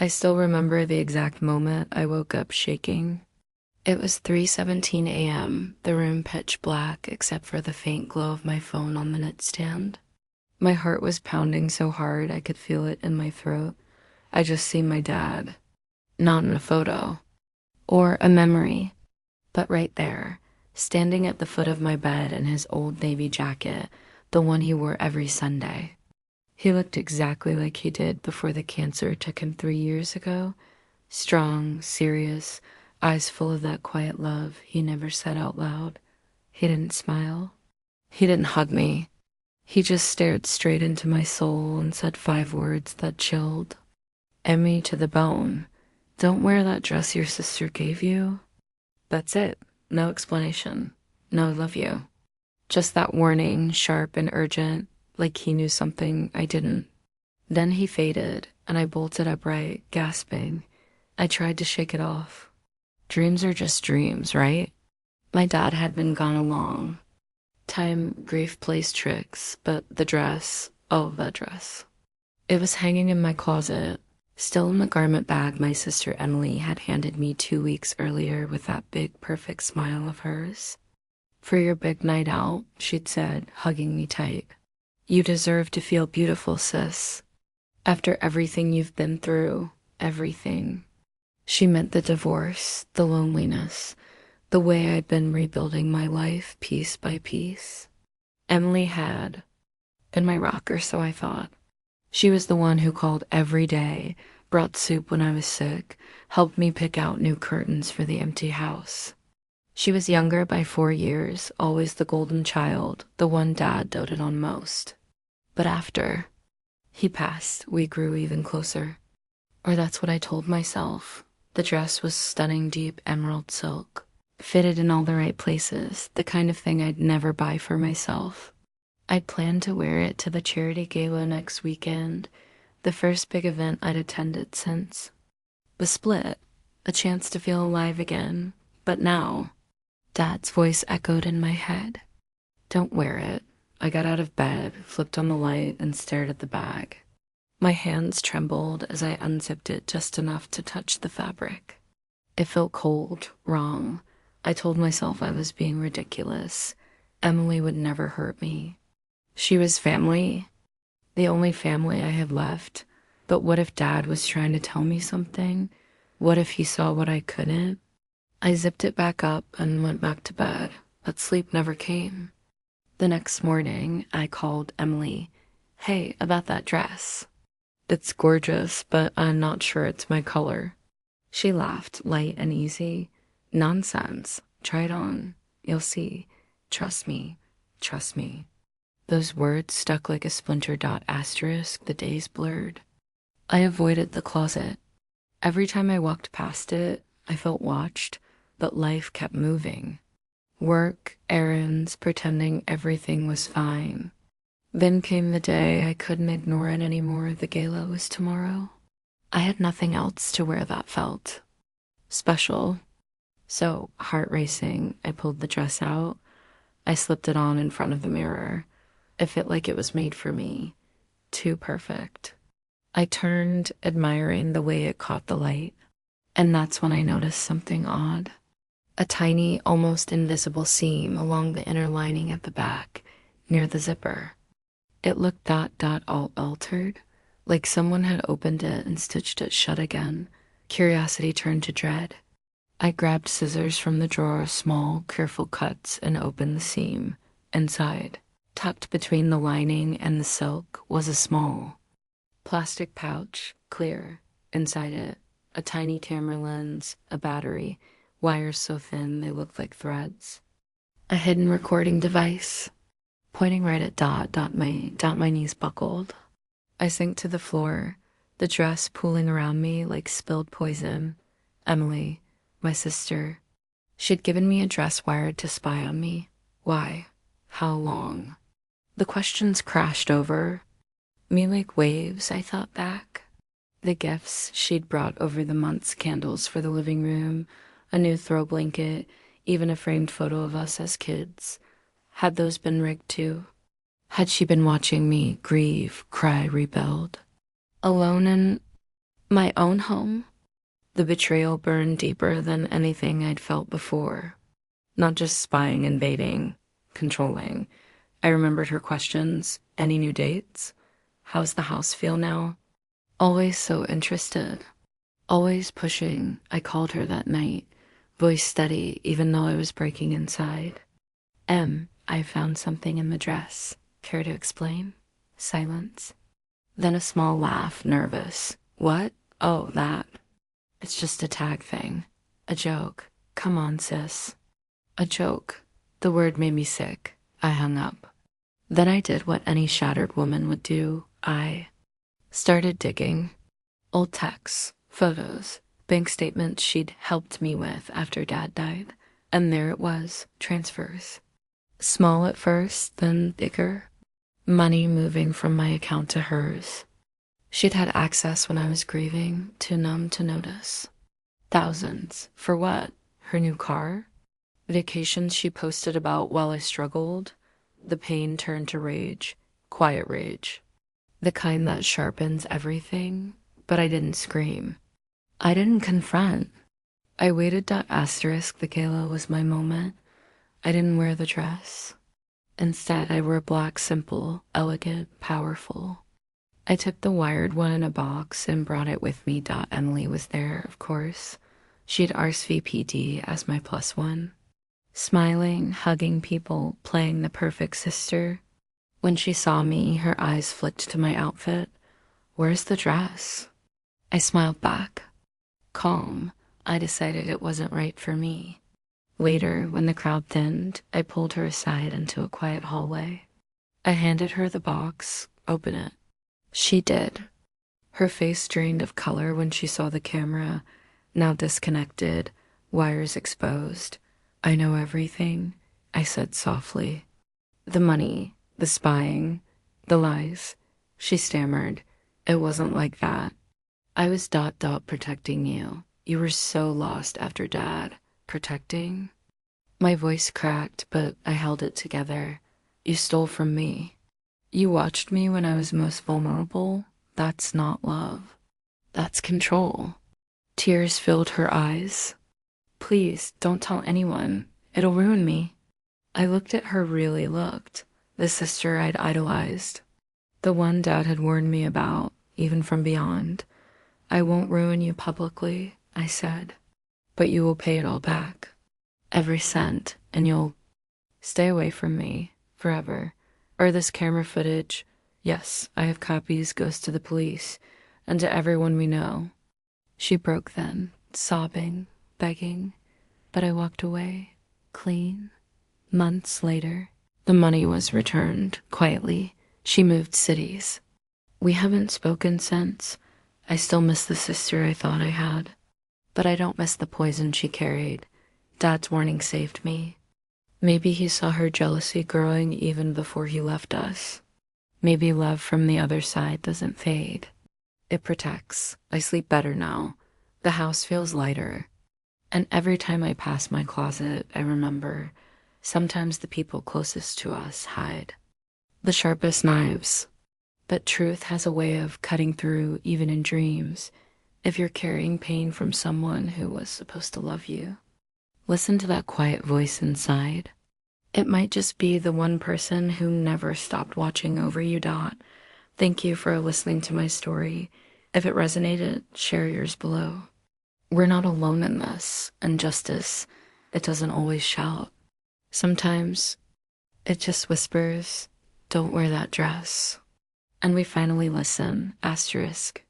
I still remember the exact moment I woke up shaking. It was 3:17 a.m., the room pitch black except for the faint glow of my phone on the nightstand. My heart was pounding so hard I could feel it in my throat. I just see my dad, not in a photo or a memory, but right there, standing at the foot of my bed in his old navy jacket, the one he wore every Sunday. He looked exactly like he did before the cancer took him 3 years ago. Strong, serious, eyes full of that quiet love he never said out loud. He didn't smile. He didn't hug me. He just stared straight into my soul and said 5 words that chilled. Emmy to the bone. Don't wear that dress your sister gave you. That's it. No explanation. No love you. Just that warning, sharp and urgent, like he knew something I didn't. Then he faded, and I bolted upright, gasping. I tried to shake it off. Dreams are just dreams, right? My dad had been gone long. Time, grief plays tricks, but the dress, oh, the dress. It was hanging in my closet, still in the garment bag my sister Emily had handed me 2 weeks earlier with that big, perfect smile of hers. For your big night out, she'd said, hugging me tight. You deserve to feel beautiful, sis. After everything you've been through, everything. She meant the divorce, the loneliness, the way I'd been rebuilding my life piece by piece. Emily had been my rocker, so I thought. She was the one who called every day, brought soup when I was sick, helped me pick out new curtains for the empty house. She was younger by 4 years, always the golden child, the one Dad doted on most. But after he passed, we grew even closer. Or that's what I told myself. The dress was stunning deep emerald silk, fitted in all the right places, the kind of thing I'd never buy for myself. I'd planned to wear it to the charity gala next weekend, the first big event I'd attended since. The split, a chance to feel alive again. But now, Dad's voice echoed in my head. Don't wear it. I got out of bed, flipped on the light, and stared at the bag. My hands trembled as I unzipped it just enough to touch the fabric. It felt cold, wrong. I told myself I was being ridiculous. Emily would never hurt me. She was family, the only family I had left. But what if Dad was trying to tell me something? What if he saw what I couldn't? I zipped it back up and went back to bed, but sleep never came. The next morning, I called Emily. Hey, about that dress. It's gorgeous, but I'm not sure it's my color. She laughed, light and easy. Nonsense. Try it on. You'll see. Trust me. Trust me. Those words stuck like a splinter dot asterisk, the days blurred. I avoided the closet. Every time I walked past it, I felt watched, but life kept moving. Work, errands, pretending everything was fine. Then came the day I couldn't ignore it anymore. The gala was tomorrow. I had nothing else to wear that felt special. So, heart racing, I pulled the dress out. I slipped it on in front of the mirror. It fit like it was made for me. Too perfect. I turned, admiring the way it caught the light. And that's when I noticed something odd. A tiny, almost invisible seam along the inner lining at the back, near the zipper. It looked all altered, like someone had opened it and stitched it shut again. Curiosity turned to dread. I grabbed scissors from the drawer, small, careful cuts, and opened the seam. Inside, tucked between the lining and the silk, was a small plastic pouch, clear. Inside it, a tiny camera lens, a battery, wires so thin they looked like threads. A hidden recording device. Pointing right at my knees buckled. I sank to the floor, the dress pooling around me like spilled poison. Emily, my sister, she'd given me a dress wired to spy on me. Why? How long? The questions crashed over me like waves. I thought back. The gifts she'd brought over the months, candles for the living room, a new throw blanket, even a framed photo of us as kids. Had those been rigged too? Had she been watching me grieve, cry, rebuild? Alone My own home? The betrayal burned deeper than anything I'd felt before. Not just spying, invading, controlling. I remembered her questions. Any new dates? How's the house feel now? Always so interested. Always pushing. I called her that night, voice steady, even though I was breaking inside. I found something in the dress. Care to explain? Silence. Then a small laugh, nervous. What? Oh, that. It's just a tag thing. A joke. Come on, sis. A joke. The word made me sick. I hung up. Then I did what any shattered woman would do. I started digging. Old texts, photos, bank statements she'd helped me with after Dad died. And there it was, transfers. Small at first, then bigger. Money moving from my account to hers. She'd had access when I was grieving, too numb to notice. Thousands. For what? Her new car? Vacations she posted about while I struggled. The pain turned to rage. Quiet rage. The kind that sharpens everything. But I didn't scream. I didn't confront. I waited to asterisk the gala was my moment. I didn't wear the dress. Instead, I wore black, simple, elegant, powerful. I took the wired one in a box and brought it with me. Emily was there, of course. She'd RSVP'd as my plus one. Smiling, hugging people, playing the perfect sister. When she saw me, her eyes flicked to my outfit. Where's the dress? I smiled back. Calm. I decided it wasn't right for me. Later, when the crowd thinned, I pulled her aside into a quiet hallway. I handed her the box. Open it. She did. Her face drained of color when she saw the camera, now disconnected, wires exposed. I know everything, I said softly. The money, the spying, the lies. She stammered. It wasn't like that. I was protecting you. You were so lost after Dad. Protecting? My voice cracked, but I held it together. You stole from me. You watched me when I was most vulnerable. That's not love. That's control. Tears filled her eyes. Please, don't tell anyone. It'll ruin me. I looked at her, really looked. The sister I'd idolized. The one Dad had warned me about, even from beyond. I won't ruin you publicly, I said. But you will pay it all back. Every cent, and you'll stay away from me forever. Or this camera footage. Yes, I have copies, goes to the police, and to everyone we know. She broke then, sobbing, begging, but I walked away, clean. Months later, the money was returned, quietly. She moved cities. We haven't spoken since. I still miss the sister I thought I had. But I don't miss the poison she carried. Dad's warning saved me. Maybe he saw her jealousy growing even before he left us. Maybe love from the other side doesn't fade. It protects. I sleep better now. The house feels lighter. And every time I pass my closet, I remember sometimes the people closest to us hide the sharpest knives. But truth has a way of cutting through even in dreams if you're carrying pain from someone who was supposed to love you. Listen to that quiet voice inside. It might just be the one person who never stopped watching over you. Thank you for listening to my story. If it resonated, share yours below. We're not alone in this, and justice, it doesn't always shout. Sometimes it just whispers, don't wear that dress. And we finally listen, asterisk.